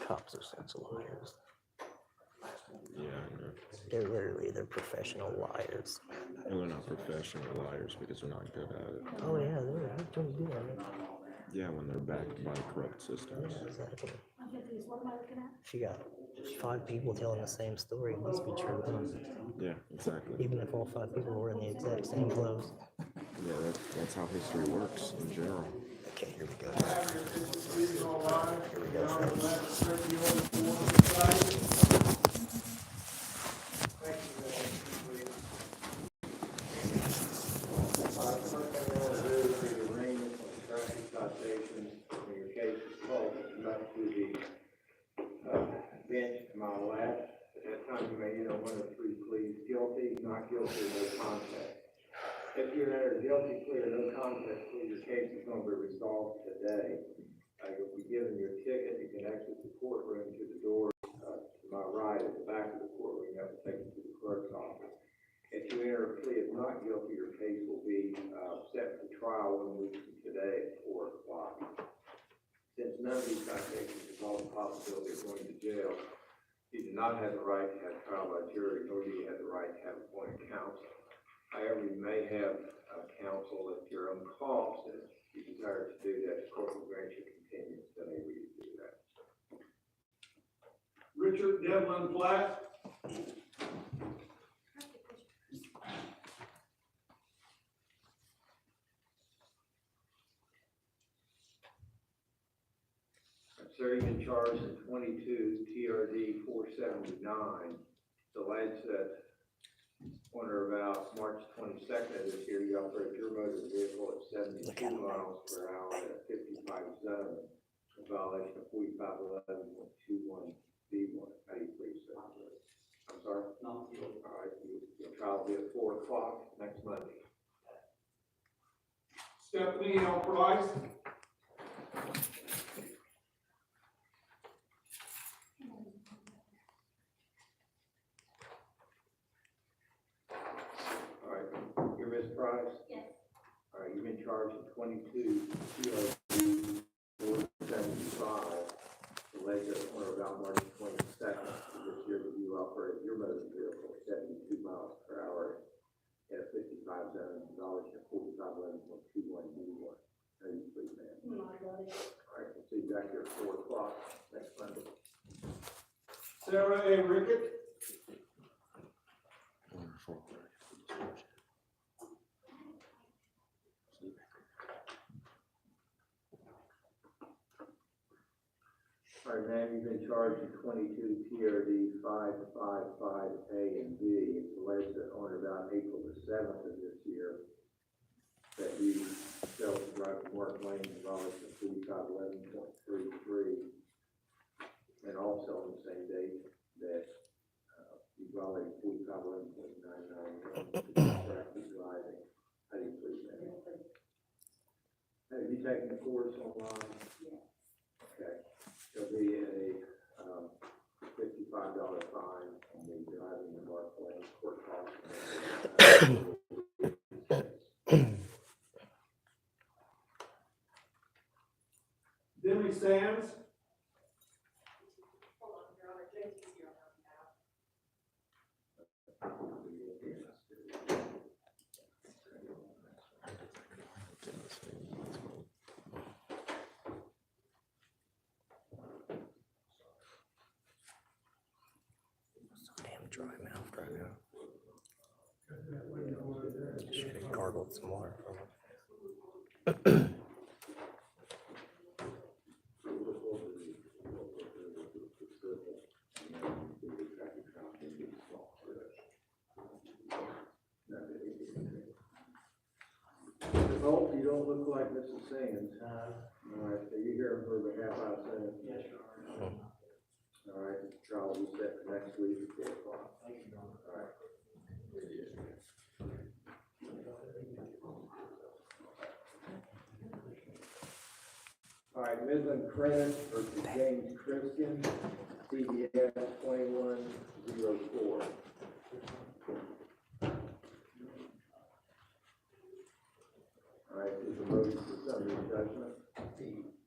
Cops are such liars. Yeah, They're professional liars. and they're not professional liars because they're not good at it. Oh yeah, they're pretty good at it. Yeah, when they're backed by corrupt systems. Yeah, exactly. If you got 5 people telling the same story, it must be true, huh? Yeah, exactly. Even if all 5 people were in the exact same clothes. Yeah, that's how history works in general. Okay, here we go. Here we go, folks. Bench to my left. At that time, you may enter one of 3 pleas: guilty, not guilty, no contest. If you enter guilty plea or no contest plea, your case is going to be resolved today. You'll be given your ticket. You can exit the courtroom to the door to my right at the back of the courtroom. You have to take it to the clerk's office. If you enter a plea of not guilty, your case will be set for trial 1 week from today at 4 o'clock. Since none of these citations involve the possibility of going to jail, you do not have the right to have trial by jury, nor do you have the right to have appointed counsel. However, you may have counsel at your own cost, and if you desire to do that, the court will grant you continuance to enable you to do that. Richard Devlin Platt. Sir, you've been charged in 22 TRD 479. It's alleged that on or about March 22nd of this year, you operated your motor vehicle at 72 miles per hour at a 55 zone, in violation of 4511.21B1. How do you please, sir? I'm sorry? No. All right, your trial will be at 4 o'clock next Monday. Stephanie L. Price. Price? Yes. All right, you've been charged in 22 TRD 475, alleged that on or about March 22nd of this year that you operated your motor vehicle at 72 miles per hour at a 55 zone, in violation of 4511.21B1. How do you please, ma'am? No, I got it. All right, we'll see you back here at 4 o'clock next Monday. Sarah A. Rickett. Wonderful. All right, ma'am, you've been charged in 22 TRD 555A and B. It's alleged that on or about April the 7th of this year, that you failed to drive from Mark Lane in violation of 4511.33, and also on the same date that you violated 4511.21 distracted driving. How do you please that? Have you taken the course online? Okay, there'll be a, $55 fine on the driving the Mark Lane court cost. Demi Sands. So damn dry mouth right now. Should have gargled some water from it. Hope you don't look like Mrs. Sands. All right, so you hear her behalf, I assume? Yes, Your Honor. All right, trial will be set for next week at 4 o'clock. Thank you, Your Honor. All right. All right, Midland Credit versus James Christian, CBS 2104. All right, is a motion for summary judgment.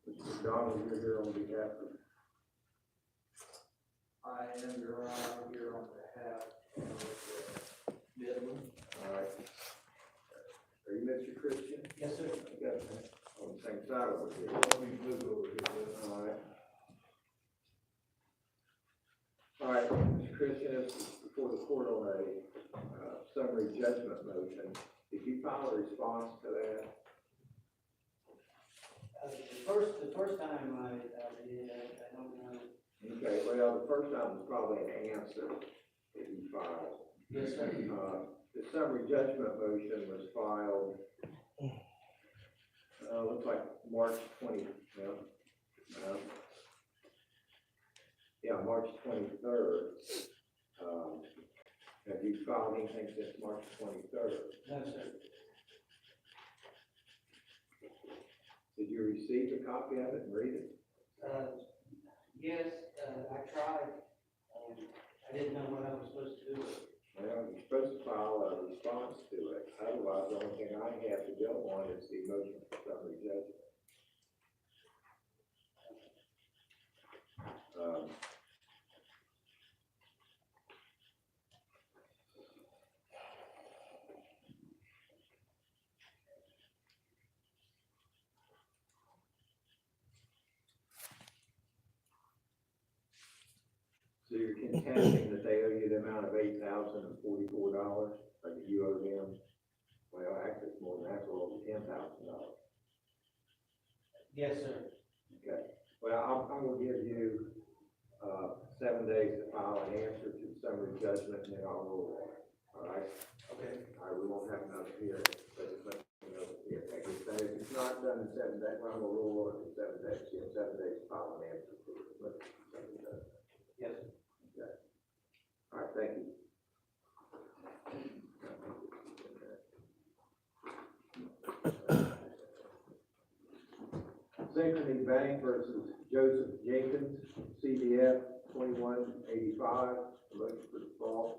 Mr. McDonald, you're here on behalf of. I am, Your Honor, here on behalf of Midland. All right. Are you Mr. Christian? Yes, sir. I got that on the same side over here. Let me move over here. All right. All right, Mr. Christian, this is before the court on a summary judgment motion. Did you file a response to that? The first time I did, I don't know. Okay, well, the first time was probably an answer that you filed. Yes, sir. The summary judgment motion was filed, looks like March 20, March 23rd. Have you filed anything since March 23rd? No, sir. Did you receive a copy of it and read it? Yes, I tried. I didn't know what I was supposed to do. Well, you're supposed to file a response to it. Otherwise, the only thing I have to go on is the motion for summary judgment. So you're contending that they owe you the amount of $8,044, like you owe them? Well, actually, it's more than that, it's over $10,000. Yes, sir. Okay, well, I'm gonna give you, 7 days to file an answer to the summary judgment, and then I'll rule on it, all right? Okay. We won't have another hearing, but just let me know if it's not done in 7 days, well, I'm gonna rule on it in 7 days, you have 7 days to file an answer to the summary judgment. Yes. Okay. All right, thank you. Synchrony Bank versus Joseph Jenkins, CDF 2185, motion for default.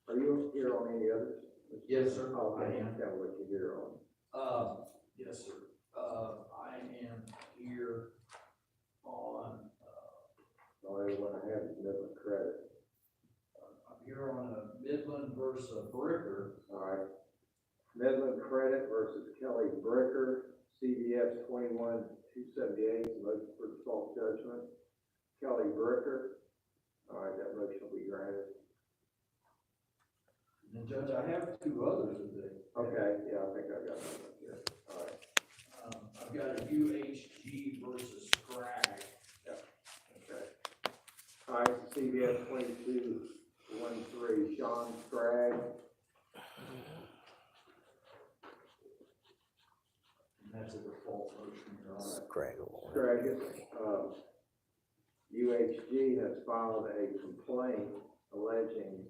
Are you here on any others? Yes, sir. Oh, I am. Tell me what you're here on. Yes, sir. I am here on, The only one I have is Midland Credit. I'm here on a Midland versus a Bricker. All right. Midland Credit versus Kelly Bricker, CDF 21278, motion for default judgment. Kelly Bricker. All right, that motion will be granted. And Judge, I have two others today. Okay, yeah, I think I got that one here. All right. I've got a UHG versus Scrag. Okay. All right, CBS 2213, Sean Sprague. And that's a default motion, Your Honor. Scraggle. Sprague, UHG has filed a complaint alleging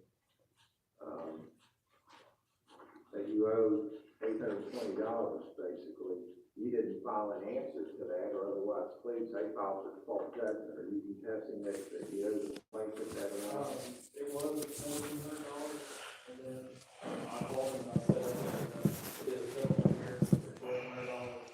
that you owe $820, basically. You didn't file an answer to that, or otherwise, please, they filed for default judgment. Are you contesting that you owe the plaintiff that amount? It was $1,400, and then I called and I said, did a settlement here for $1,200.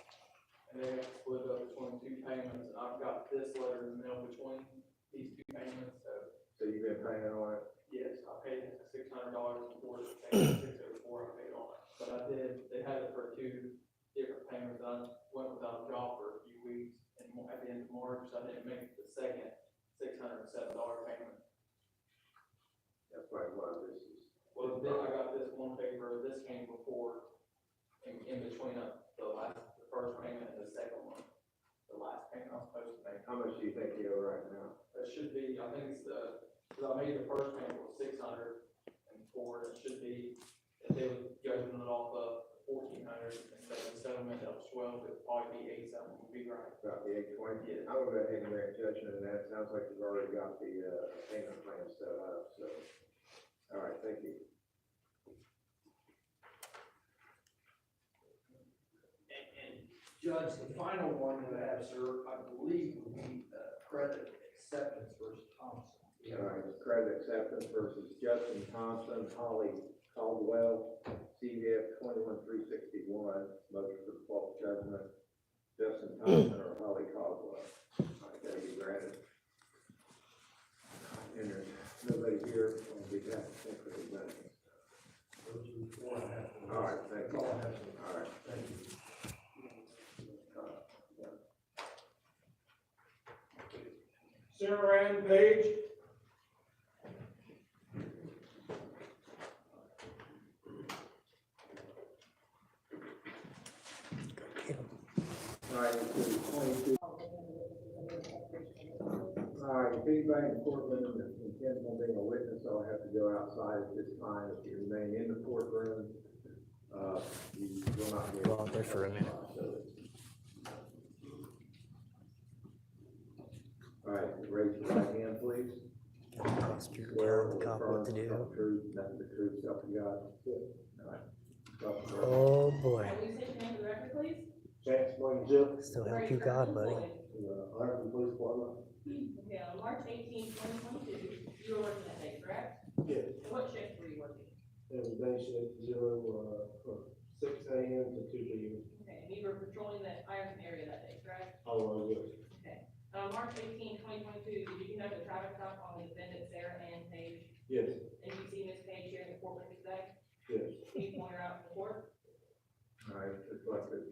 And they got split up between two payments, and I've got this letter in the mail between these two payments, so. So you've been paying on it? Yes, I paid $600 before the payment, $604 I paid on it. But I did, they had it for two different payments. I went without a job for a few weeks, and at the end of March, I didn't make the second $607 payment. That's probably why this is. Well, then I got this one paper, this came before, in between the first payment and the second one. The last payment I was supposed to make. How much do you think you owe right now? It should be, I think it's because I made the first payment was $604, it should be, if they were judging it off of $1,400 instead of the settlement that was $12, it'd probably be $8 would be right. About the $820? Yeah. I would go ahead and grant judgment, and that sounds like you've already got the, payment plan set up, so. All right, thank you. And Judge, the final one that I have, sir, I believe would be credit acceptance versus Thompson. All right, credit acceptance versus Justin Thompson, Holly Caldwell, CVF 21361, motion for default judgment. Justin Thompson or Holly Caldwell. All right, that'll be granted. And there's nobody here on behalf of Central Bank. Those are the four I have. All right, thank you. All I have, sir. All right. Thank you. Sarah Ann Page. All right, this is 22. All right, if anybody in the courtroom intends on being a witness, I'll have to go outside at this time. If you remain in the courtroom, you will not be. Go out there for a minute. All right, raise your right hand, please. Swear Tell the or cop affirm what to to do. tell the truth, nothing but the truth, self and God. All right. Oh boy. Can we state your name for the record, please? Chance Williams, Jim. Still help you God, buddy. Iron Police Department. Okay, on March 18, 2022, you were working that day, correct? Yes. And what shift were you working? It was day shift 6 a.m. to 2 p.m. Okay, and you were patrolling that Ironton area that day, correct? Oh, yes. Okay. And on March 18, 2022, did you conduct a traffic stop on the defendant Sarah Ann Page? Yes. And you see Ms. Page here in the court with you today? Yes. Can you point her out in the court? All right, it's like this,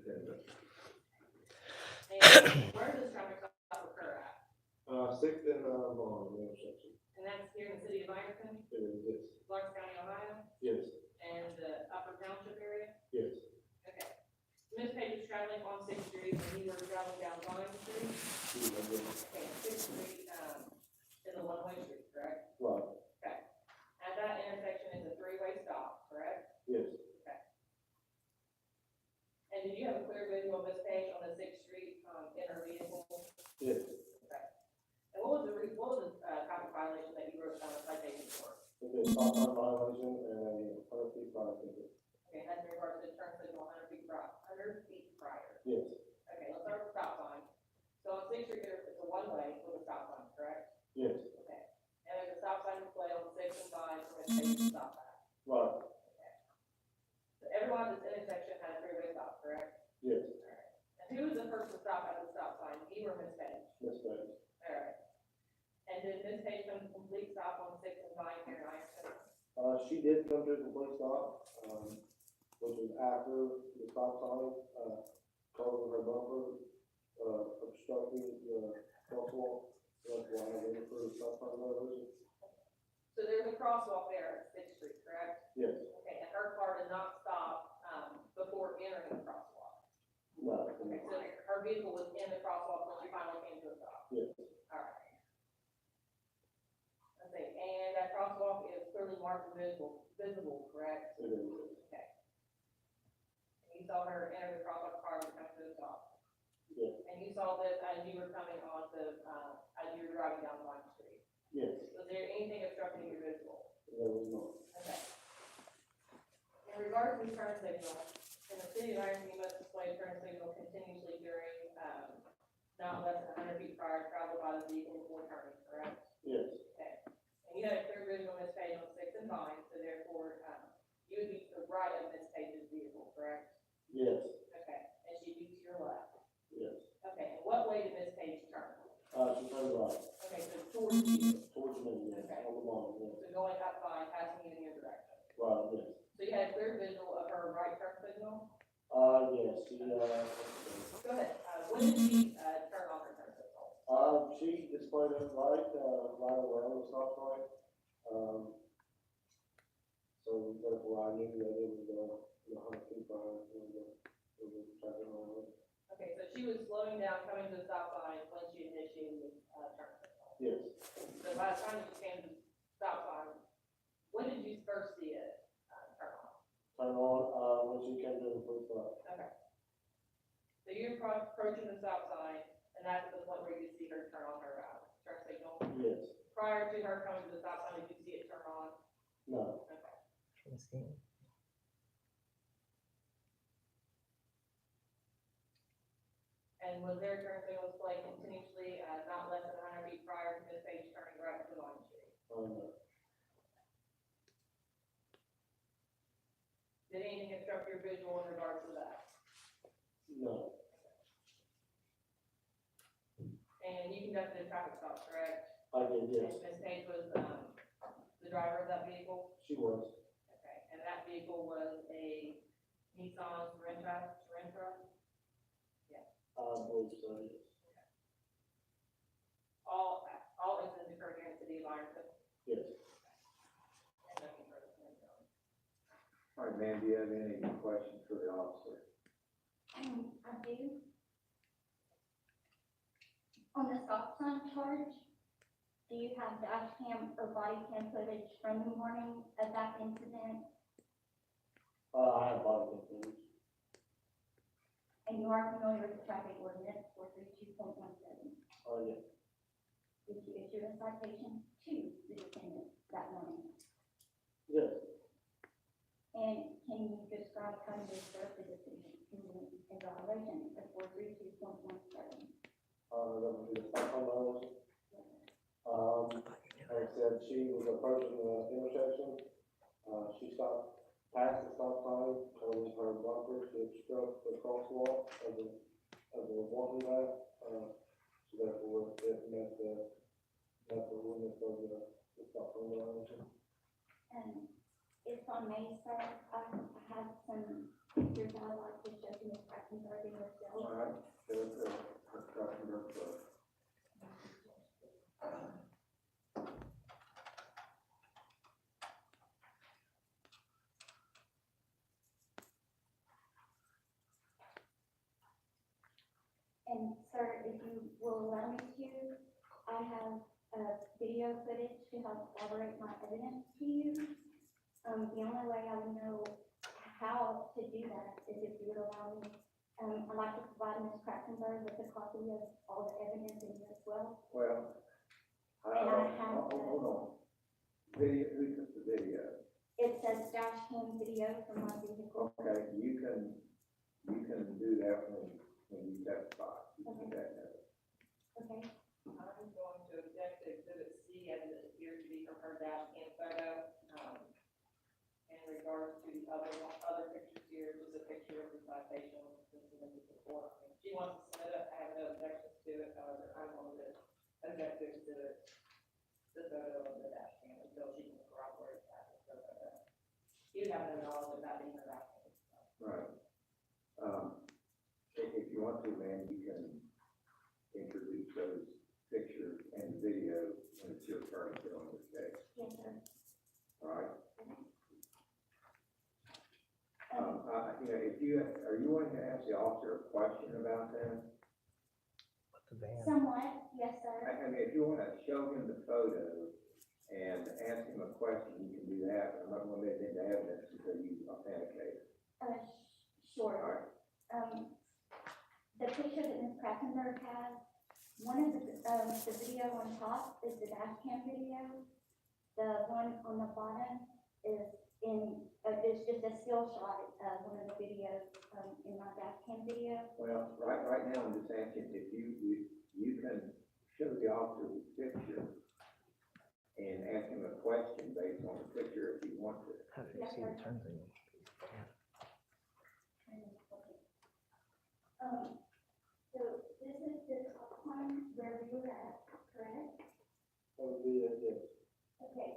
And where does this traffic stop occur at? 6th and Vaughn intersection. And that's here in the city of Ironton, It is, yes. Clark County, Ohio, Yes. and the Upper Township area? Yes. Okay. Ms. Page was traveling on Sixth Street, and you were traveling down Vine Street? Okay, Sixth Street, is a one-way street, correct? Right. Okay. At that intersection is a three-way stop, correct? Yes. And did you have a clear visual of Ms. Page on the Sixth Street, in her vehicle? Yes. Okay. And what was the traffic violation that you wrote down a citation for? It's a stop sign violation and a 100-feet prior ticket. Okay, that's in regards to the turn signal 100 feet prior. Yes. Okay, let's start with stop sign. So on Sixth Street, it's a one-way with a stop sign, correct? Yes. Okay. And there's a stop sign display on 6 and 5 for Ms. Page to stop at. Right. So everyone at this intersection had a three-way stop, correct? Yes. Alright. And who was the first to stop at the stop sign, you or Ms. Page? Yes, ma'am. Alright. And did Ms. Page come to a complete stop on 6 and 5 here in Ironton? She did come to a complete stop, which was after the stop sign, causing her bumper, obstructing the crosswalk. That's why I waited for the stop sign violation. So there's a crosswalk there at Sixth Street, correct? Yes. Okay, and her car did not stop, before entering the crosswalk? No. Okay, so her vehicle was in the crosswalk when she finally came to a stop? Yes. Alright. Okay, and that crosswalk is clearly marked visible, correct? It is. Okay. And you saw her enter the crosswalk car and come to a stop? Yes. And you saw this as you were coming on the, as you were driving down Vine Street? Yes. Was there anything obstructing your visual? There was not. Okay. regards to the turn signal, in the city of Iron, you must display turn signal continuously during, not less than 100 feet prior to travel by the vehicle before turning, correct? Yes. Okay. And you had a clear vision on this page on 6 and 9, so therefore, you would be to the right of Ms. Page's vehicle, correct? Yes. Okay, and she'd be to your left. Yes. Okay, and what way did Ms. Page turn? She turned right, Okay, so towards you, towards me, yes, Okay. on the bottom, yes. so going up by, passing you in your direction. Right, yes. So you had a clear visual of her right turn signal? Yes, Go ahead, when did she, turn on her turn signal? she displayed it right around the stop sign. So therefore I knew that it was, 100 feet behind, it was traffic on it. Okay, so she was slowing down, coming to the stop sign when she initiated, turn signal. Yes. So by the time you came to the stop sign, when did you first see it, turn on? Turn on, when she came to the police stop. Okay. So you're approaching the stop sign, and that's the point where you could see her turn on her, turn signal? Yes. Prior to her coming to the stop sign, did you see it turn on? No. Okay. Can you see? And was their turn signal displayed continuously, not less than 100 feet prior to Ms. Page turning right to Line Street? No. Did anything obstruct your visual in regards to that? No. And you conducted a traffic stop, correct? I did, yes. And Ms. Page was, the driver of that vehicle? She was. Okay, and that vehicle was a Nissan Sorento? I believe so, yes. All incidents occurred here in the city of Ironton? Yes. And nothing further from there. All right, ma'am, do you have any questions for the officer? I do. On the stop sign charge, do you have dash cam or body cam footage from the morning of that incident? I have body cam. And you are familiar with the traffic ordinance 432.17? Yes. Did you issue a citation to the defendant that morning? Yes. And can you describe how you observed the decision in violation of 432.17? That would be the stop sign violation. Like I said, she was approaching the intersection. She stopped past the stop sign, told her bumper to obstruct the crosswalk of the walking path. So therefore, it met the limits of the stop sign violation. And if I may, sir, I have some pictures I'd like to show to Ms. Brackenberg and yourself. All right, there's a customer first. And sir, if you will allow me to, I have video footage to help corroborate my evidence to you. The only way I would know how to do that is if you would allow me. I'd like to provide Ms. Krackenberg with a copy of all the evidence in here as well. Well, And I have hold on. Video, who took the video? It says dash cam video from my vehicle. Okay, you can do that when you testify. You can do that now. Okay, I'm going to object to exhibit C as it appears to be from her dash cam photo. In regards to the other pictures here, just a picture of the citation submitted before. If she wants to submit it, I have no objections to it, however, I'm going to object to exhibit the photo of the dash cam until she can corroborate that with her photo. You have no knowledge of that being her dash cam. Right. If you want to, ma'am, you can introduce those pictures and video when it's your turn to on this case. yes, sir. All right? Are you wanting to ask the officer a question about that? What the van? Somewhat, yes, sir. I mean, if you want to show him the photo and ask him a question, you can do that. I'm not going to let it into evidence until you authenticate it. Sure. All right? The picture that Ms. Krackenberg has, one of the video on top is the dash cam video. The one on the bottom is there's just a still shot of one of the videos, in my dash cam video. Well, right now, I'm just asking if you can show the officer the picture and ask him a question based on the picture if you want to. How do you see the turn signal? So this is the top one where we were at, correct? That would be it, yes. Okay.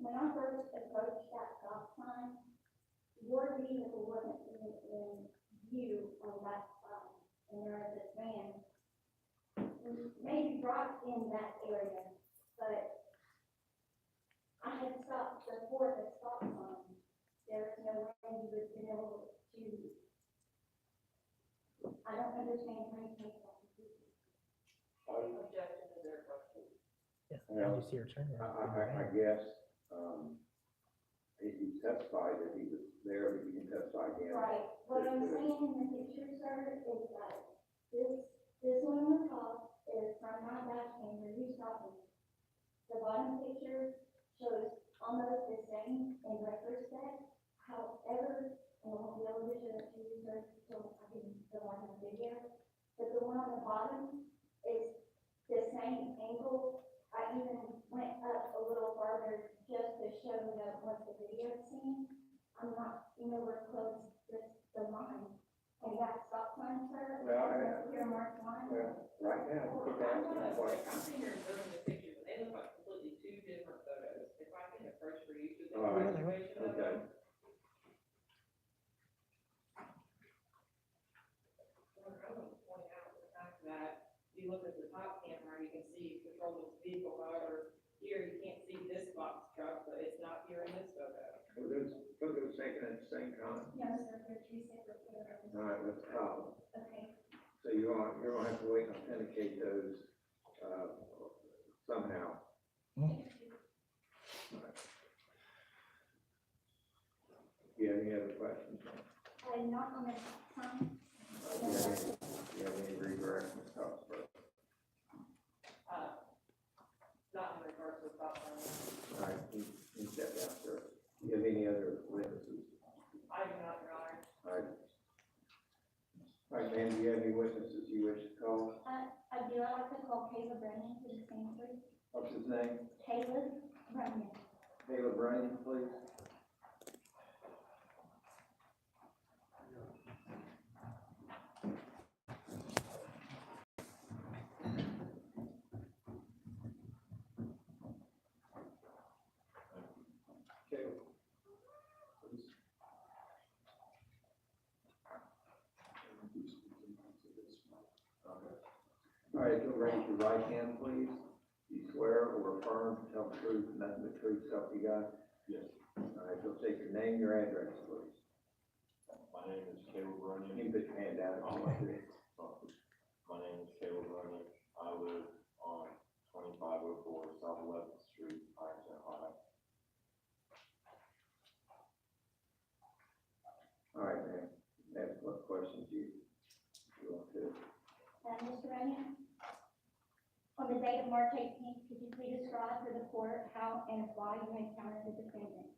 When I first approached that stop sign, your vehicle wasn't in view on that side. And there was this man, maybe right in that area, but I had stopped before the stop sign. There's no way you would be able to, I don't understand how you take that. Objection to their question. Yeah, how do you see her turn? I guess, he testified that he was there, but you can testify again. Right, what I'm saying in the picture, sir, is that this one on the top is from my dash cam where you stopped me. The bottom picture shows almost the same in retrospect, however, and I won't be able to show it to you, sir, so I can go on the video. But the one on the bottom is the same angle. I even went up a little farther just to show that once the video is seen, I'm not nowhere close to the line. And that stop sign, sir, Well, here marked line. Well, right now, keep I'm asking the question. sitting here observing the pictures, and they look like completely two different photos. If I can approach for each of them. All right, situation of okay. them. I want to point out the fact that you look at the top camera, you can see patrolman's vehicle, however, here you can't see this box truck, but it's not here in this photo. Were those photos taken at the same time? No, sir, they're two separate photos. All right, that's a problem. Okay. So you're gonna have to wait and authenticate those, somehow. Do you have any other questions? Not on the top sign. Do you have any redirect, Ms. Coxburg? Not in regards to the stop sign. All right, you step down, sir. Do you have any other witnesses? I do not, Your Honor. All right. All right, ma'am, do you have any witnesses you wish to call? I do, I'd like to call Caleb Brennan to the stand, please. What's his name? Caleb Brennan. Caleb Runyon, please. Caleb. All right, if you'll raise your right hand, please. Do you swear or affirm to tell the truth, and nothing but the truth, so help you God? Yes. All right, you'll take your name, your address, please. My name is Caleb Runyon. You can put your hand down if you want to. My name is Caleb Runyon. I live on 2504 South 11th Street, Ironton, Ohio. All right, ma'am. Ask what questions you want to. Mr. Brennan, on the date of March 18th, could you please describe to the court how and why you encountered the defendant?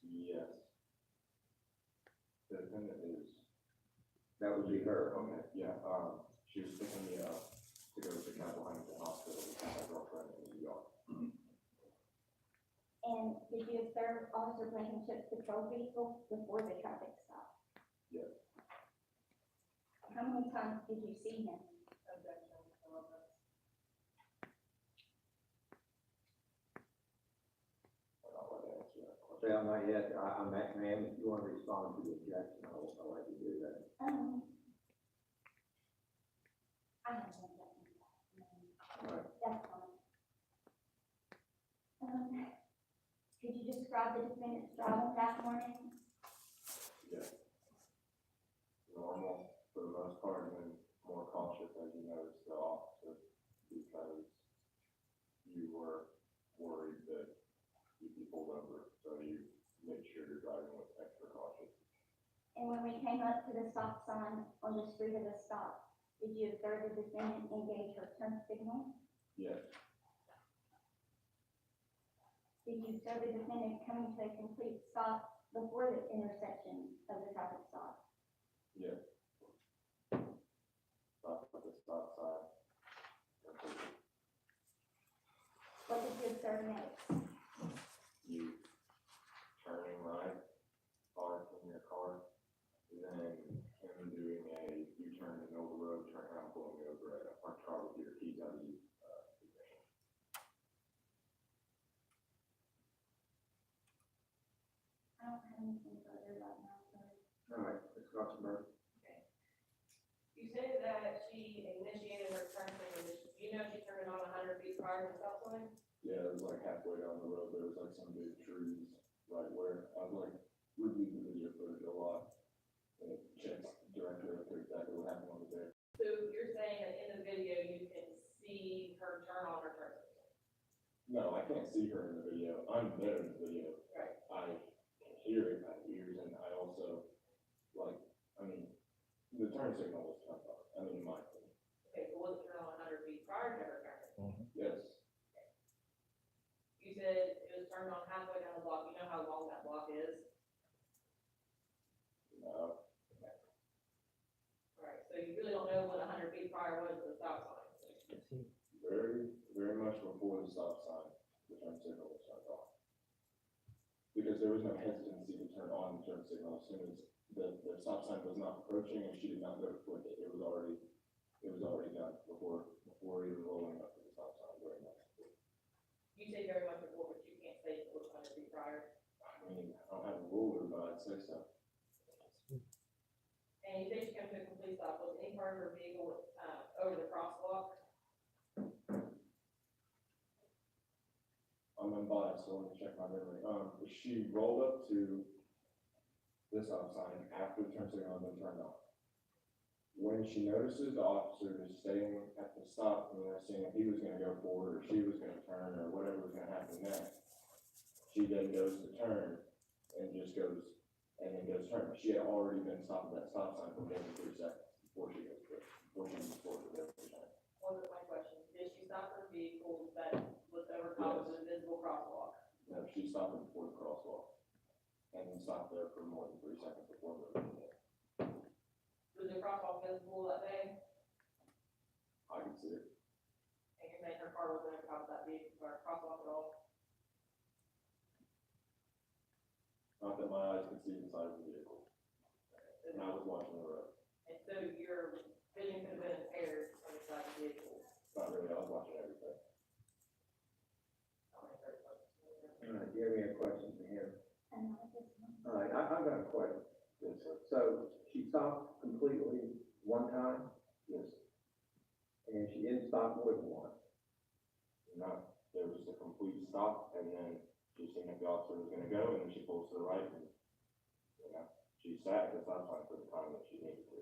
Yes. The defendant is, That would be her. okay, yeah, she was picking me up to go to Campbell Huntington Hospital with my girlfriend in New York. And did you observe Officer Blankenship's patrol vehicle before the traffic stop? Yes. How many times did you see him? Objection, some of them. I'll let her answer that question. Well, not yet. I'm at, ma'am, if you want to respond to the objection, I'll let you do that. I have no objection. All right. That's fine. Could you describe the defendant's driving that morning? Yes. Normal for the most part, and then more cautious as you noticed the officer, because you were worried that you'd be pulled over, so you make sure you're driving with extra caution. And when we came up to the stop sign on the street of the stop, did you observe the defendant engage her turn signal? Yes. did you observe the defendant coming to a complete stop before the intersection of the traffic stop? Yeah. Stop at the stop sign. What did you observe next? You turning right, parking your car, then him doing a U-turn in the middle of the road, turn around, pulling you over at a parked car with your keys out of you. I don't have anything further right now, sorry. All right, Ms. Gotzenberg. You said that she initiated her turn signal, you know she turned it on 100 feet prior to the stop sign? Yeah, it was like halfway down the road, there was like some big trees right where, I was like, reviewed the video footage a lot. And it checks directly up to exactly what happened on the day. So you're saying that in the video, you can see her turn on her turn signal? No, I can't see her in the video, I'm there in the video. Right. I can hear it, I have ears, and I also, like, I mean, the turn signal was turned on, I mean, in my opinion. Okay, so was it turned on 100 feet prior to her turn signal? Yes, You said it was turned on halfway down the block, you know how long that block is? no, Right, so you really don't know what 100 feet prior was to the stop sign? very, very much before the stop sign, the turn signal was turned on. Because there was no hesitancy to turn on the turn signal as soon as the stop sign was not approaching and she did not go to flick it, it was already done before even rolling up to the stop sign very much. You say very much before, but you can't say it was 100 feet prior. I mean, I don't have a ruler, but I'd say so. And you say she came to a complete stop, was any part of her vehicle, over the crosswalk? I'm unbiased, so let me check my memory. She rolled up to the stop sign after the turn signal had been turned on. When she notices the officer is staying at the stop and they're seeing if he was gonna go forward or she was gonna turn or whatever was gonna happen next, she then goes to turn and just goes, and then goes turn. She had already been stopped at that stop sign for more than 3 seconds before she goes to, before she moves forward to the turn. Wasn't my question. Did she stop her vehicle that was over top of the visible crosswalk? No, she stopped it before the crosswalk and then stopped there for more than 3 seconds before moving. Was the crosswalk visible that day? I can see it. And you're saying her car wasn't over top of that vehicle, or crosswalk at all? Not that my eyes could see inside of the vehicle. And I was watching the road. And so your vision could have been impaired on the side of the vehicle. Not really, I was watching everything. All right, do you have any questions for him? And not this one. All right, I've got a question. Yes, sir. So she stopped completely one time, Yes. and she didn't stop more than once. No, there was a complete stop and then she seen if the officer was gonna go and then she pulls to the right and, you know, she sat at the stop sign for the time that she needed to.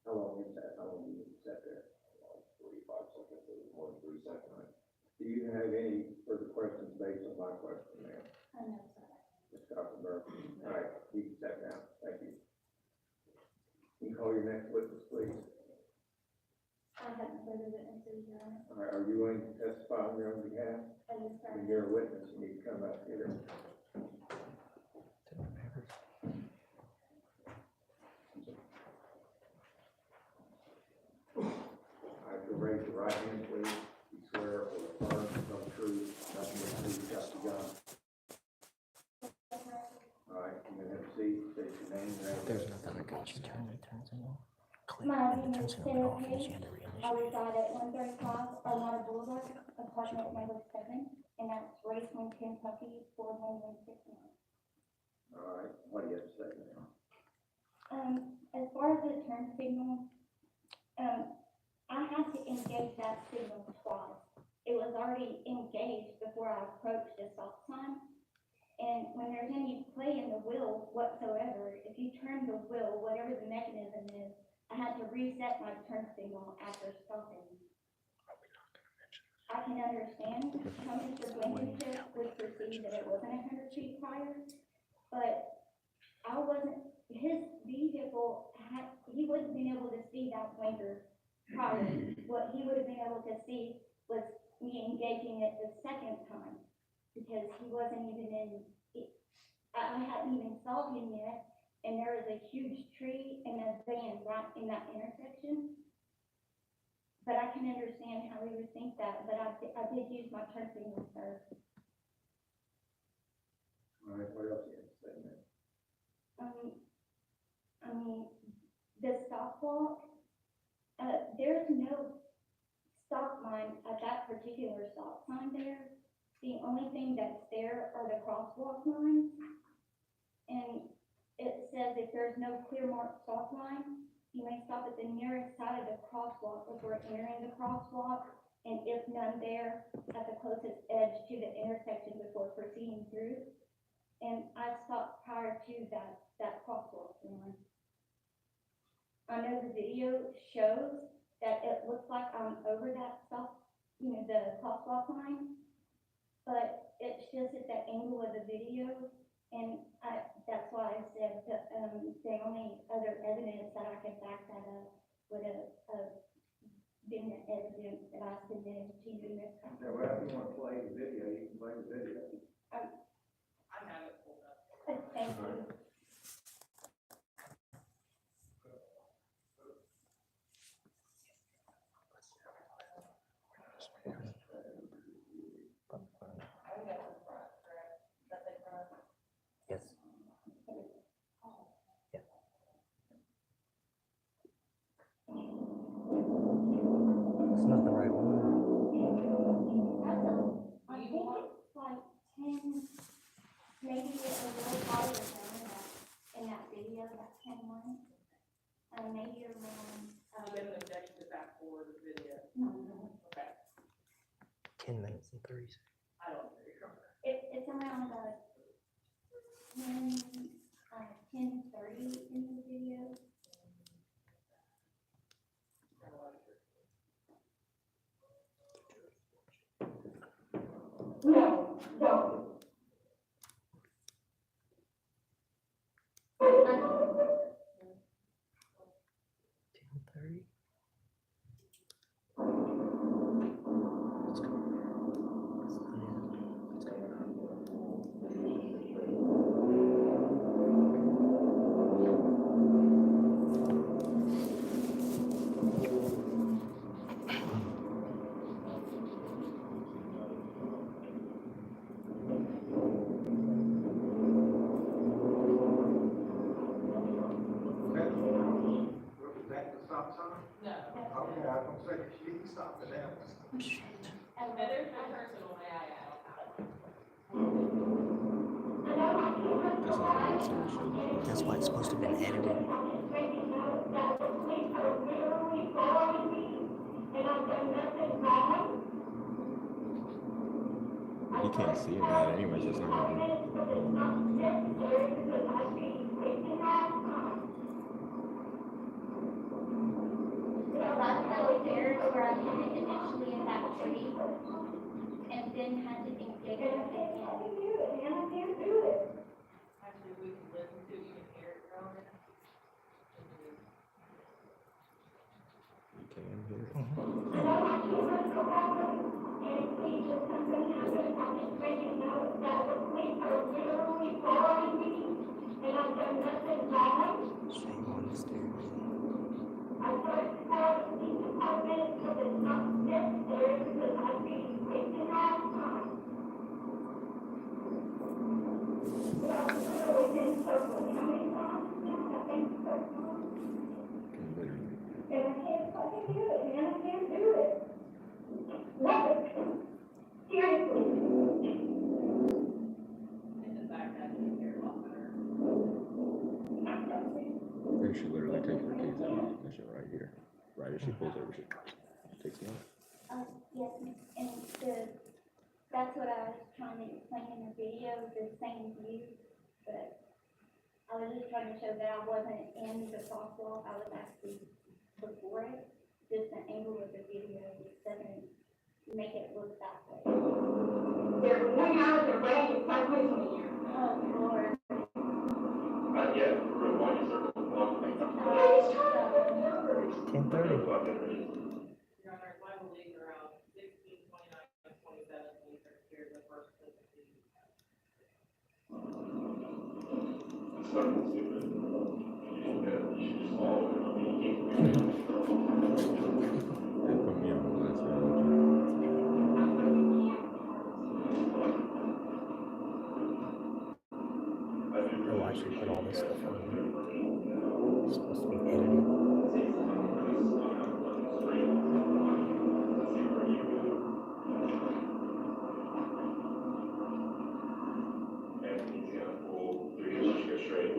How long is that? How long do you sit there? Like 45 seconds, it was more than 3 seconds. Do you have any further questions based on my question, ma'am? Oh, no, sorry. Ms. Gotzenberg? All right, you can step down. Thank you. You can call your next witness, please. I have no further witnesses, Your Honor. All right, are you willing to testify on your own behalf? Yes, sir. When you're a witness, you need to come up here. All right, you'll raise your right hand, please. You swear or affirm to tell the truth, nothing but the truth, got the gun. All right, you may have a seat, state your name, your address. nothing I can just turn the turn signal. Click My and the name turn is signal Sarah went off and she had to I reinitiate. reside at 135 Armada Boulevard, apartment number 7, and that's Raceland, Kentucky, 41169. All right, what do you have to say now? As far as the turn signal, I had to engage that signal twice. It was already engaged before I approached the stop sign. And when there's any play in the wheel whatsoever, if you turn the wheel, whatever the mechanism is, I had to reset my turn signal after stopping. I can understand how Mr. Blankenship would perceive that it wasn't 100 feet prior, but I wasn't, his vehicle he wouldn't been able to see that blinker prior. What he would have been able to see was me engaging it the second time. because he wasn't even I hadn't even saw him yet, and there was a huge tree and a van right in that intersection. But I can understand how he would think that, but I did use my turn signal, sir. All right, what else you have to say, ma'am? I mean, the stop walk, there's no stop line at that particular stop sign there. The only thing that's there are the crosswalk lines. And it says if there's no clear marked stop line, you may stop at the nearest side of the crosswalk before entering the crosswalk, and if none there, at the closest edge to the intersection before proceeding through. And I stopped prior to that crosswalk line. I know the video shows that it looks like I'm over that stop, the crosswalk line, but it's just at the angle of the video, and that's why I said that, the only other evidence that I could back that up would have been the evidence that I submitted to you, Ms. Yeah, well, if you want to play the video, you can play the video. I have it pulled up. Thank you. I think that's in front, correct? That's in front. Yes. Yeah. It's not the right one. I think it's like 10, maybe a little higher than in that video, that 10 one. Maybe around, You have an objection to that for the video? no, Okay, 10 minutes and 30 seconds. I don't agree. it's around, 10:30 in the video. No, no. 10:30. Was that the stop sign? No. Okay, I was gonna say, she can stop it now. And there's no personal, may I add? That's why it's supposed to have been edited. You can't see it now anyways, it's That's the stairs where I hit it initially in that tree, and then had to dig it up again. Actually, we can listen to, you can hear it growing. You can hear it. Shame on the stairs. Can literally. And the fact that you hear a lot better. They should literally take her keys out of ignition right here. Right as she pulls over, she takes them out. Yes, and that's what I was trying to explain in the video, the same view, but I was just trying to show that I wasn't in the crosswalk, I was actually before it, just the angle of the video doesn't make it look that way. They're coming out of their way and start pushing me here. Oh, Lord. Yes, we're going to circle the block. 10:30. Your Honor, my belief around 16, 29, 27, we are here the first. something stupid. You just follow it. They put me on blast. Oh, I should put all this stuff on here. It's supposed to be edited. And he's gonna pull 3 inches go straight.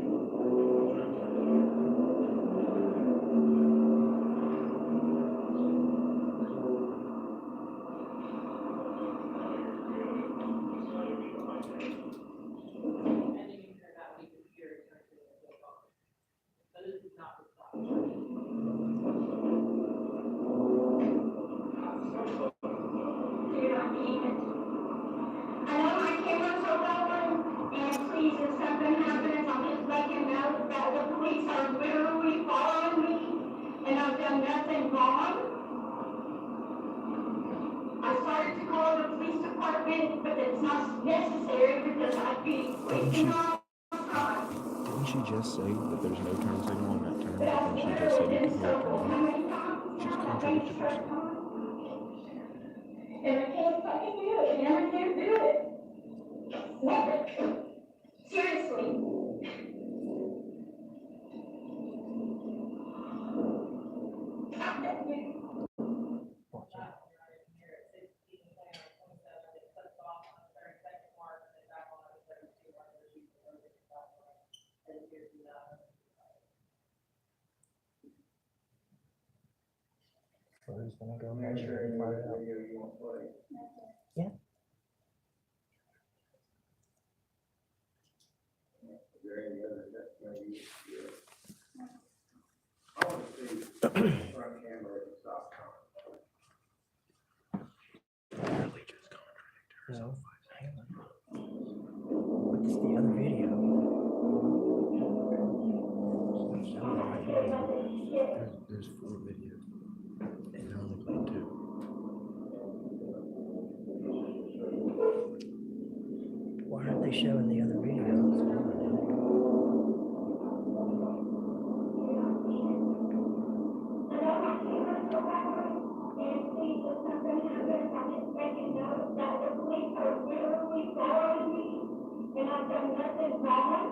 And then you turn out the computer is going to be a phone. So this is not the stop. I know my cameras are rolling, and please, if something happens, I'll just let you know that the police are literally following me, and I've done nothing wrong. I started to call the police department, but it's not necessary because I'd be wasting all time. Didn't she just say that there's no turn signal on that turn, but then she just said you can hear it from here? She's contradicted herself. And I can't fucking do it, and I can't do it. Never. Seriously. So who's gonna go measure and find out? Yeah. Is there any other testimony you can give? I want to see the front camera at the stop sign. Literally just contradicted herself. No, hang on. What's the other video? There's 4 videos. And they're only playing 2. Why aren't they showing the other videos? And please, if something happens, I'll just let you know that the police are literally following me, and I've done nothing wrong.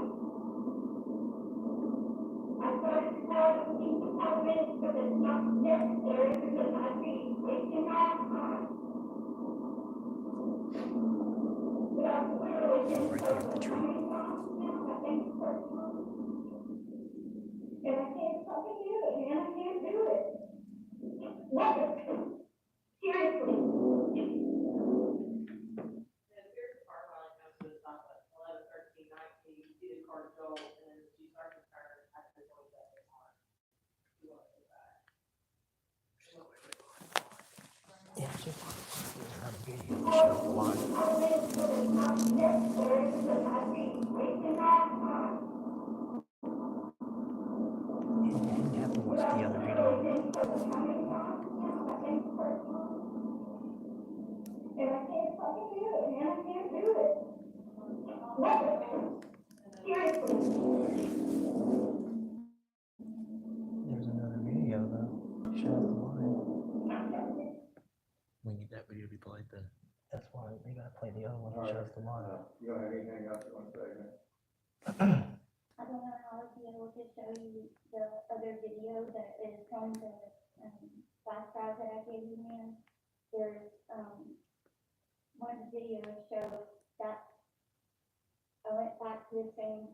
I started to call the police department, but it's not necessary because I'd be wasting my time. But I've literally been Right there at the tree. and I can't fucking do it, man, I can't do it. Never. Seriously. And the fear car rally comes to a stop at 11, 13, 19, you see the car go, and then she starts to turn at the point that it's on. You want to go back. Yeah, just there's another video that shows the line. You didn't have to watch the other video. And I can't fucking do it, man, I can't do it. Never. Seriously. There's another video though. Shows the line. We need that video to be played then. That's why they gotta play the other one that shows the line. You don't have anything else you want to say, man? I don't know how I'll be able to show you the other video that is from the, last drive that I gave you, man. There's, one of the videos shows that I went back to the same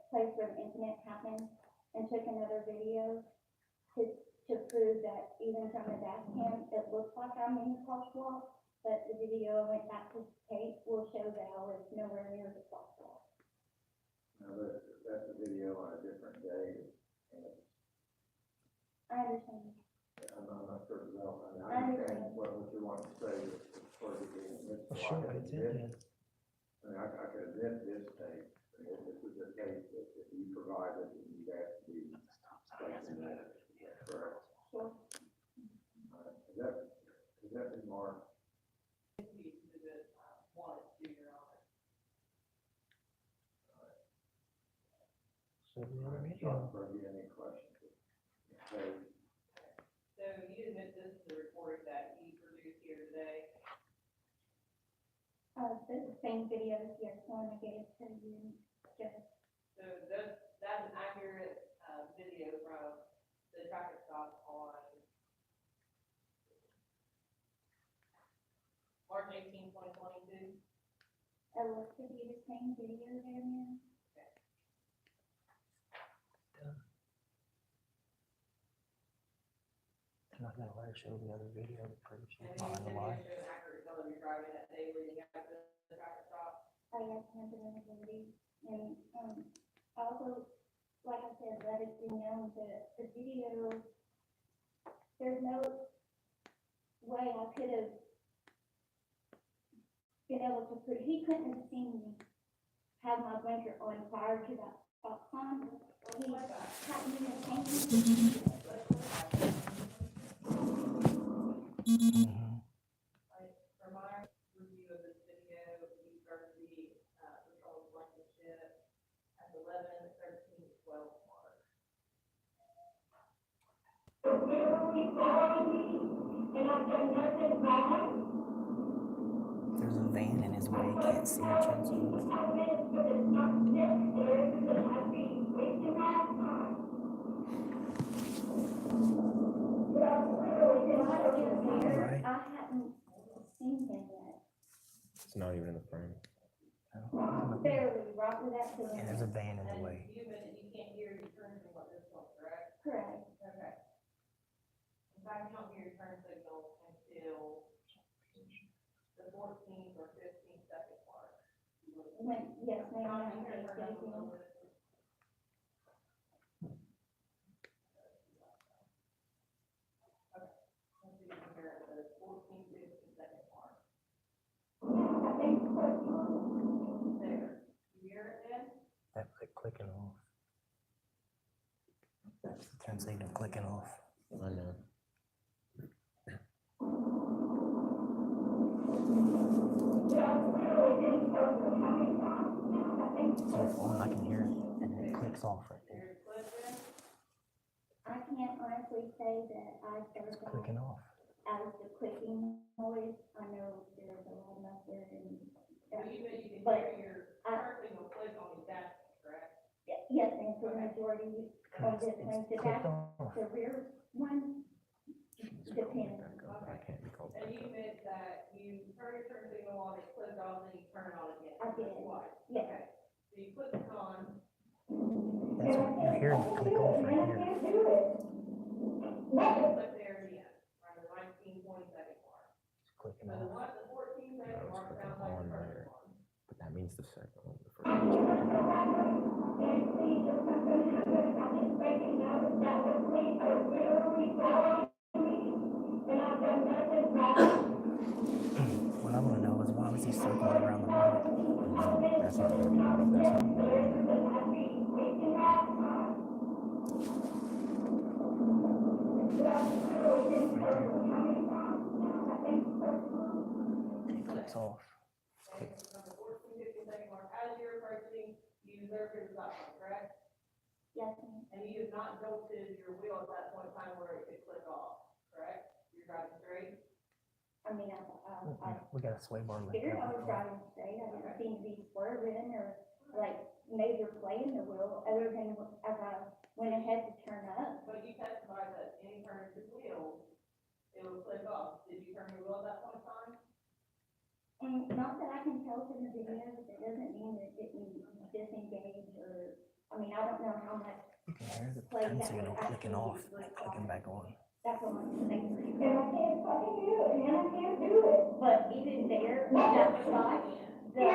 place where the incident happened and took another video to prove that even from the dash cam, it looks like I'm in the crosswalk, but the video I went back to tape will show that I was nowhere near the crosswalk. Now, that's a video on a different day. And I understand. I'm not sure about, I understand what you want to say as far as being admitted. Well, sure, it's in there. I mean, I could admit this tape, and this is a tape that you provided, and you'd asked to be placed in that, correct? Sure. Is that been marked? show the other If video. you have any questions. Okay. So you admit this is the report that he produced here today? The same videos, yes, one I gave to you, just, So that's an accurate, video from the traffic stop on March 18, 2022? it looks to be the same video there, ma'am. They're not gonna let her show the other video that proves she's And behind the you line. said an accurate color you're driving that day leading up to the traffic stop? I have visibility, and, also, like I said, let it be known that the video, there's no way I could have been able to put, he couldn't have seen me have my blinker on prior to that stop sign. He hadn't even changed. Mhm. From my review of this video, you started the, patrol blanket at 11, 13, 12 mark. There's a van in his way, he can't see a chance. Right. I hadn't seen him yet, It's not even in the frame. barely, right with that And to there's a van in the And way. you admit that you can't hear your turn signal at this point, correct? correct. Okay. In fact, you don't hear your turn signal until the 14th or 15th second mark. When, yes, ma'am, John, I you hear think turn on a little anything. bit. Okay. Let's see if you can hear it at the 14th, 15th second mark. There. You hear it then? That's like clicking off. That's the turn signal clicking off. I know. So if on, I can hear it, and it clicks off right there. Hear it click then? I can't honestly say that I It's heard clicking that off. as the clicking noise. I know there's a lot of there and. So you know you can But hear your turn signal click on the dash, correct? Yes, and for the majority of this one, the Clicked back, off. the rear one, depends. I can't be called And back you up. admit that you turn your turn signal on, it clicked off, and you turn it on again? I did. Twice? Yes. Okay. So you click it on, That's what you're hearing it click off right here. and you click there again, around the 19, 20 second mark. It's clicking So the off. one at the 14 No, second it's mark clicking sounds like on the first there. one. But that means the second one, the first one. What I wanna know is why was he circling around the block? That's not gonna be, that's not gonna It clicks off. And from the 14, 15 second mark, as you're approaching, you observe your stop sign, correct? Yes, ma'am. And you have not jolted your wheel at that point in time where it could click off, correct? You're driving straight? I mean, I We got a sway bar like figured I was that. driving straight. I didn't seem to be swerving or like major play in the wheel, other than as I went ahead to turn up. But you testified that any turn of your wheel, it will click off. Did you turn your wheel at that point in time? And not that I can tell from the video, but that doesn't mean that it didn't disengage or, I mean, I don't know how much You can hear the play turn that signal would clicking actually off, be and clicking back on. That's what I'm saying. And I can't fucking do it, and I can't do it. But even there, that spot, the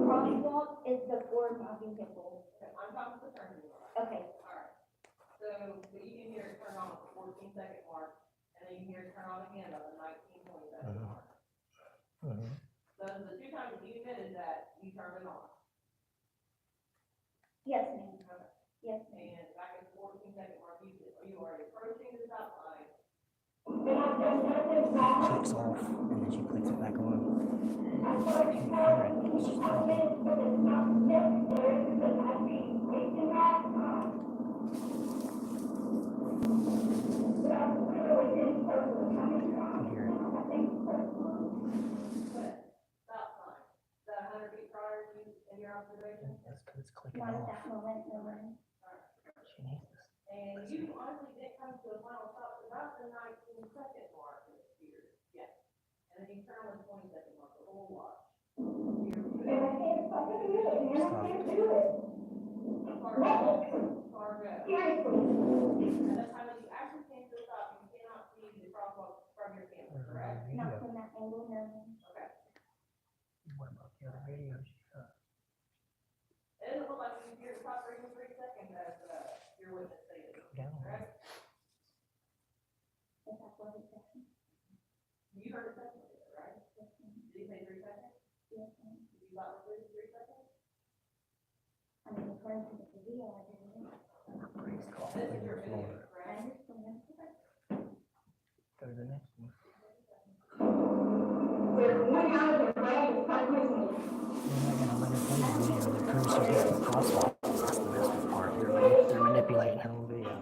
crosswalk is before my vehicle. Okay, I'm talking to the turn signal. Okay, Alright. So, but you can hear it turn on at the 14 second mark, and then you can hear it turn on again at the 19, 20 second Mhm. mark. Mhm. So the two times that you admitted that you turned it on. yes, ma'am. Okay. Yes, ma'am. And back at the 14 second mark, you are approaching the stop line, Clicks off, and then she clicks it back on. Can't hear it. It's just talking. Stop sign. Is that 100 feet prior to you in your observation? That's because it's clicking Not at off. that moment, no one. She needs this. And you honestly didn't come to a final stop about the 19-second mark in the computer. Yeah. And then you turn on the 20-second mark, the whole watch. Far go. And that's how you actually came to a stop, you cannot see the crosswalk from your camera, correct? Not from that angle, no. Okay. What about the other video she got? It doesn't look like you hear the top reading 3 seconds as, your witness stated, Down. correct? If that's what it says. You heard it second, right? Did he say 3 seconds? Yes, Did you not read 3 seconds? I mean, according to the video, I didn't. Praise God. This is your video, Lord. I right? understand. Go to the next one. We're one out of the way, it's not missing. We're not gonna let her play the video that proves she's getting the crosswalk. That's the best part. They're manipulating her own video.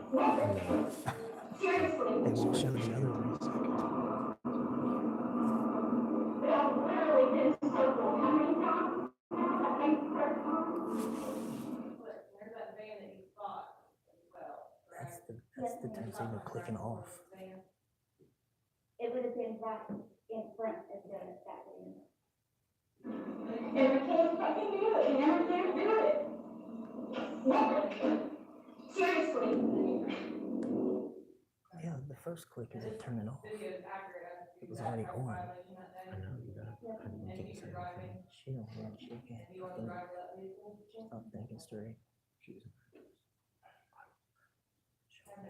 Seriously, They won't show the other ones. but I've literally been circled how many times? I think first time. There's that van that you spot as well, correct? That's the turn signal clicking off. Van. It would have been right in front of the, that way. And I can't fucking do it, and never dare do it. Never. Seriously. Yeah, the first click is it turning off. Video is accurate as to It was that already traffic on. violation that day. I know you got. You can't say anything. She don't hear. She can't. And you want to drive that vehicle? Stop thinking straight.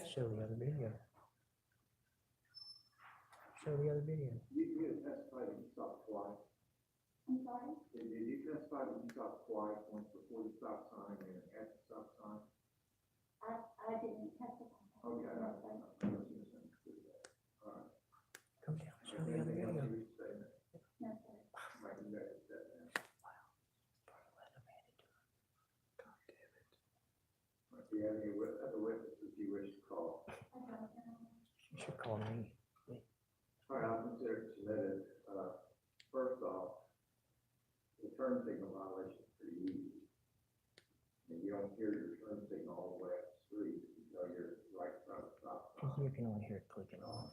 Show the other video. Show the other video. You had testified that you stopped twice. I'm sorry? Did you testify that you stopped twice, once before the stop sign and at the stop sign? I didn't testify. Okay, I misunderstood that. All right. Come down. Show the other video. No, sir. Might be better to that now. Do you have any other witnesses you wish to call? I don't know. You should call me. All right, I'll consider it submitted. First off, the turn signal violation is pretty easy. And you don't hear your turn signal all the way up the street, you know you're right in front of the stop sign. You can only hear it clicking off.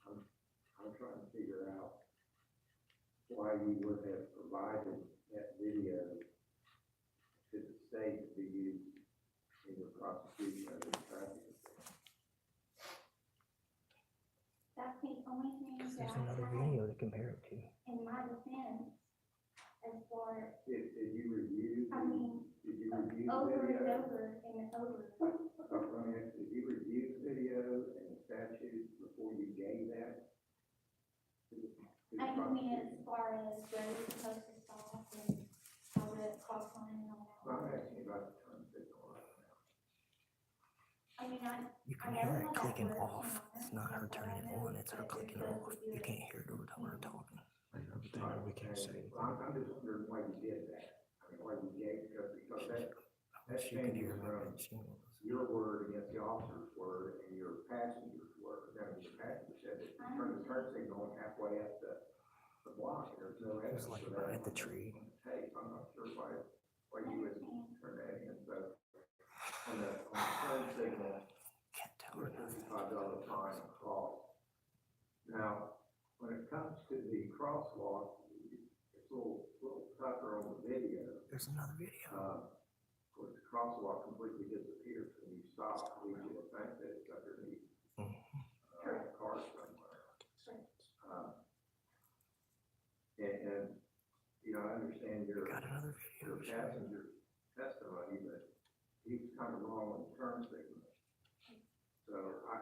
I'm trying to figure out why you would have provided that video to the state to be used in your prosecution of the traffic offense. That's the only thing Because that there's I another have video to compare it to. in my defense as far, Did you review? I mean, Did you review the over and video? over and over. Let me ask, did you review the video and the statute before you gave that? to the I mean, as prosecution? far as where we're supposed to stop and how to cross line and all I'm that. asking about the turn signal right now. I mean, You can hear it clicking off. It's not her turning it on, it's her clicking off. You can't hear it over her talking. I know, but then we can't say anything. I'm just wondering why you did that. I mean, why you gave, because that She can hear changes me, from but she won't. your word against the officer's word and your passenger's word. Now, your passenger said that you turned the turn signal on halfway up the block, and there's no It was evidence like for that. right at the tree. on the tape. I'm not sure why you would turn that in, so on the turn signal, Can't tell her nothing. $55 fine across. Now, when it comes to the crosswalk, it's a little tougher on the video. There's another video. Of course, the crosswalk completely disappears when you stop, leaves you to think that it's underneath a car somewhere. And, you know, I understand your Got another video. passenger testimony, but he was kind of wrong on the turn signal. So I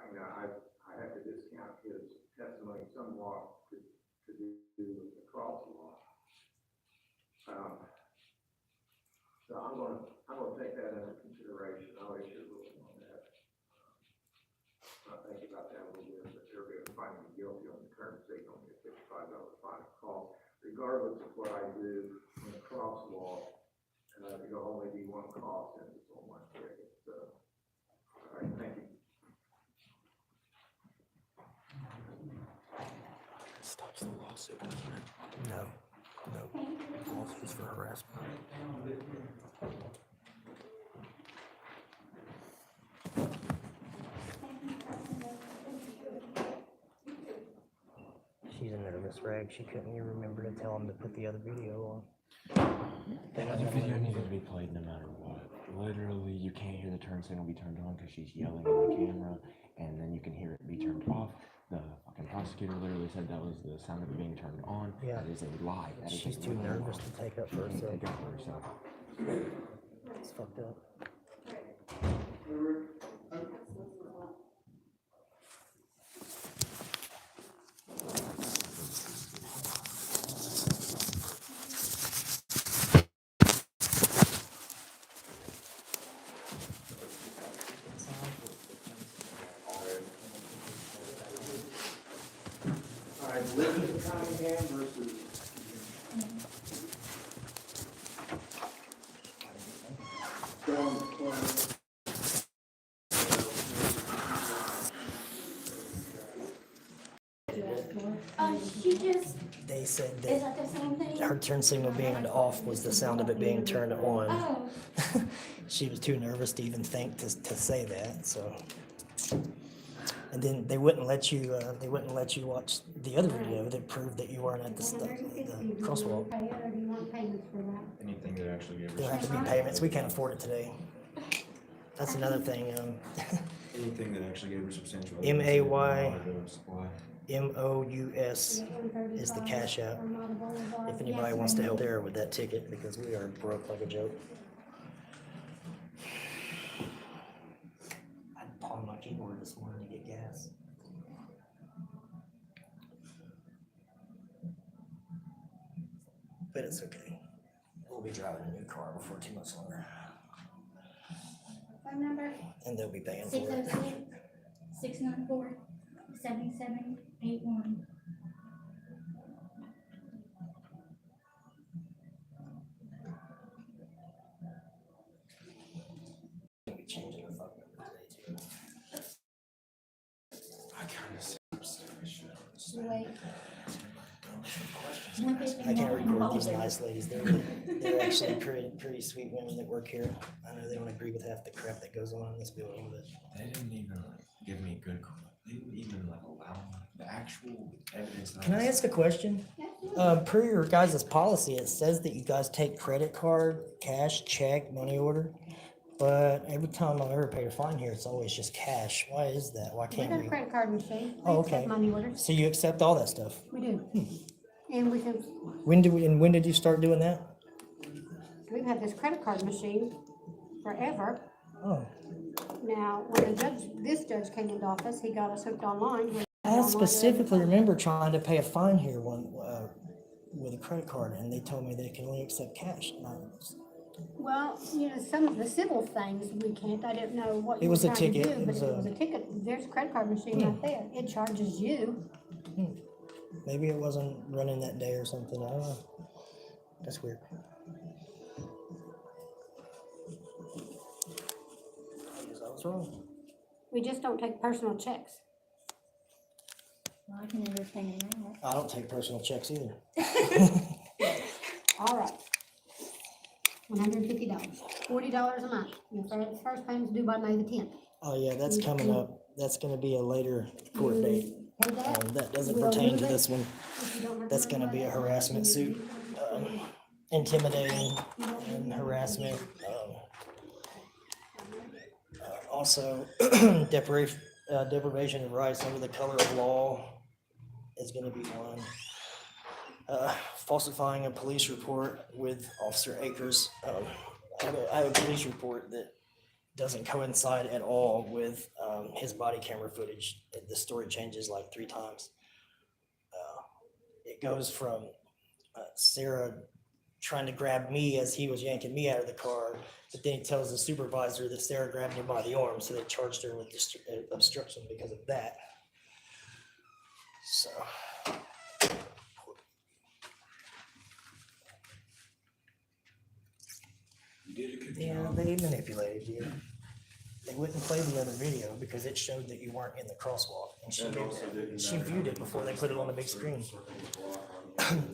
have to discount his testimony somewhat to do with the crosswalk. So I'm gonna take that into consideration. I'll issue a ruling on that. I'll think about that regardless of what I do in a crosswalk, there'll only be one call since it's on one ticket, so. All right, thank you. Stops the lawsuit, doesn't it? No, lawsuits for harassment. She's a nervous wreck. She couldn't even remember to tell him to put the other video on. The video needed to be played no matter what. Literally, you can't hear the turn signal be turned on because she's yelling at the camera, and then you can hear it be turned off. The fucking prosecutor literally said that was the sound of it being turned on. Yeah. That is a lie. That is She's a too lie. nervous to take up for She can't herself. take up for herself. It's fucked up. All right, Lincoln Cunningham versus. Jones Corner. She just, They said is that that the same thing? her turn signal being off was the sound of it being turned on. Oh, She was too nervous to even think to say that, so. And then they wouldn't let you watch the other video that proved that you weren't at the crosswalk. Or do you want payments for that? Anything that actually gave There'll have to be payments. We can't afford it today. That's another thing. anything that actually gave her substantial. MAY. Supply. MOUS is the cash app. If anybody wants to help Sarah with that ticket, because we are broke like a joke. I pawned my keyboard this morning to get gas. But it's okay. We'll be driving a new car before too much longer. phone number, And they'll be paying for it. 606-694-7781. We'll be changing the phone number today too. I kind of should. Wait. I can't record these nice ladies. They're actually pretty sweet women that work here. I know they don't agree with half the crap that goes on in this building, but They didn't even give me good. They didn't even allow the actual evidence. can I ask a question? Per your guys' policy, it says that you guys take credit card, cash, check, money order. But every time I ever pay a fine here, it's always just cash. Why is that? Why We can't got a we? credit card machine. Oh, We accept okay. money orders. So you accept all that stuff? We do. And we can, When did you start doing that? we've had this credit card machine forever. Oh. Now, when this judge came into office, he got us hooked online. I specifically remember trying to pay a fine here with a credit card, and they told me they can only accept cash. And Well, some of the civil things we can't. I didn't know what It you were was a trying to do, ticket. It but was if it a- was a ticket, there's a credit card machine right there. It charges you. maybe it wasn't running that day or something. I don't know. That's weird. I guess I was wrong. We just don't take personal checks. Well, I can understand that. I don't take personal checks either. All right. $150, $40 a month. Your first payment's due by May the 10th. Oh yeah, that's coming up. That's going to be a later court date. Pay that. That doesn't We'll pertain move to it. this one. If you don't have That's the going to money be a by that, harassment suit, intimidating and harassment. Also, deprivation of rights under the color of law is going to be one. Falsifying a police report with Officer Akers. I have a police report that doesn't coincide at all with his body camera footage. The story changes like 3 times. It goes from Sarah trying to grab me as he was yanking me out of the car, but then he tells the supervisor that Sarah grabbed him by the arm, so they charged her with obstruction because of that. So You did a good Yeah, job. they manipulated you. They wouldn't play the other video because it showed that you weren't in the crosswalk. And she knew that. She viewed it before they put it on the big screen.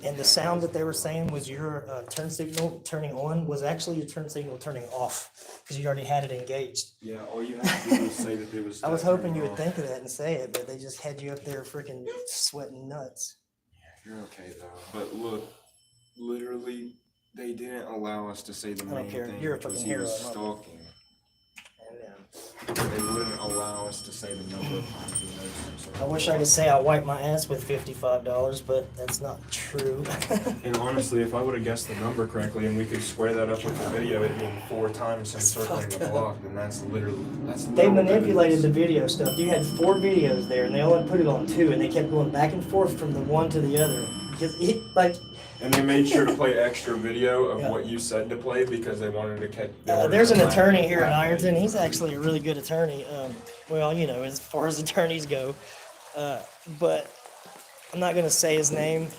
And the sound that they were saying was your turn signal turning on was actually your turn signal turning off because you already had it engaged. Yeah, all you had to do was say that it was. I was turning hoping you would off. think of that and say it, but they just had you up there freaking sweating nuts. You're okay though. But look, literally, they didn't allow us to say the I don't main care. thing, You're a which was fucking he hero, was I'm not. stalking. And, They wouldn't allow us to say the number of times we noticed him. I wish I could say I wiped my ass with $55, but that's not true. And honestly, if I would have guessed the number correctly and we could square that up with the video, it being 4 times him circling the block, then that's literally. They manipulated the video stuff. You had 4 videos there, and they only put it on 2, and they kept going back and forth from the one to the other. Because And they made sure to play extra video of Yeah. what you said to play because they wanted to catch. there's an attorney here in Ironton. He's actually a really good attorney. Well, you know, as far as attorneys go. But I'm not going to say his name.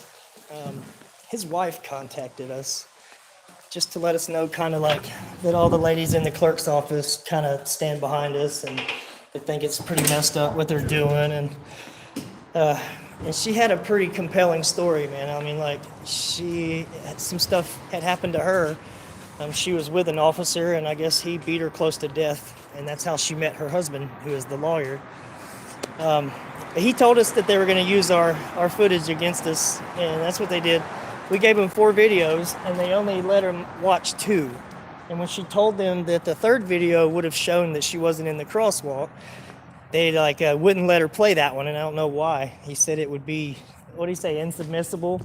His wife contacted us just to let us know kind of like that all the ladies in the clerk's office kind of stand behind us and they think it's pretty messed up what they're doing. And she had a pretty compelling story, man. I mean, like, some stuff had happened to her. She was with an officer, and I guess he beat her close to death, and that's how she met her husband, who is the lawyer. He told us that they were going to use our footage against us, and that's what they did. We gave them 4 videos, and they only let them watch 2. And when she told them that the 3rd video would have shown that she wasn't in the crosswalk, they wouldn't let her play that one, and I don't know why. He said it would be, what did he say, insubmissible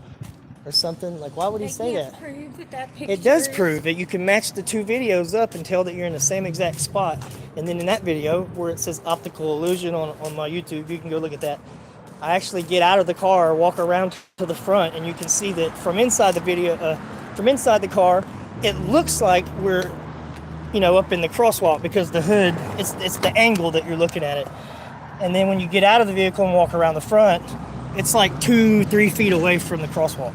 or something? Like, why would he say that? Prove that picture. It does prove that you can match the 2 videos up and tell that you're in the same exact spot. And then in that video, where it says optical illusion on my YouTube, you can go look at that. I actually get out of the car, walk around to the front, and you can see that from inside the car, it looks like we're, you know, up in the crosswalk because the hood, it's the angle that you're looking at it. And then when you get out of the vehicle and walk around the front, it's like 2-3 feet away from the crosswalk.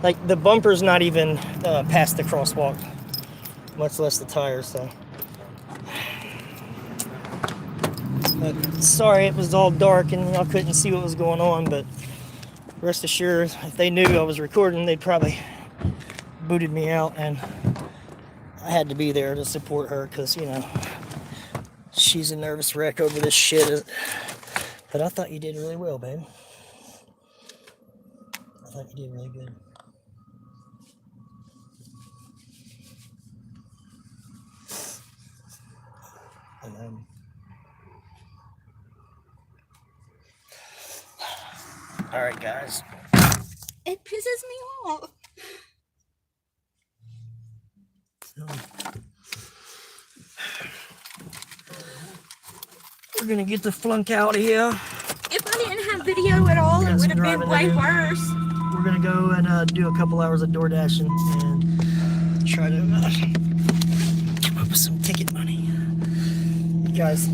Like the bumper's not even past the crosswalk, much less the tires. So, sorry, it was all dark and I couldn't see what was going on. But rest assured, if they knew I was recording, they'd probably booted me out, and I had to be there to support her because, you know, she's a nervous wreck over this shit. But I thought you did really well, babe. I thought you did really good. And, all right, guys. It pisses me off. We're gonna get the flunk out of here. If I didn't have video at all, it Got some would have been driving way to do. worse. We're gonna go and do a couple hours of door dashing and try to come up with some ticket money. You guys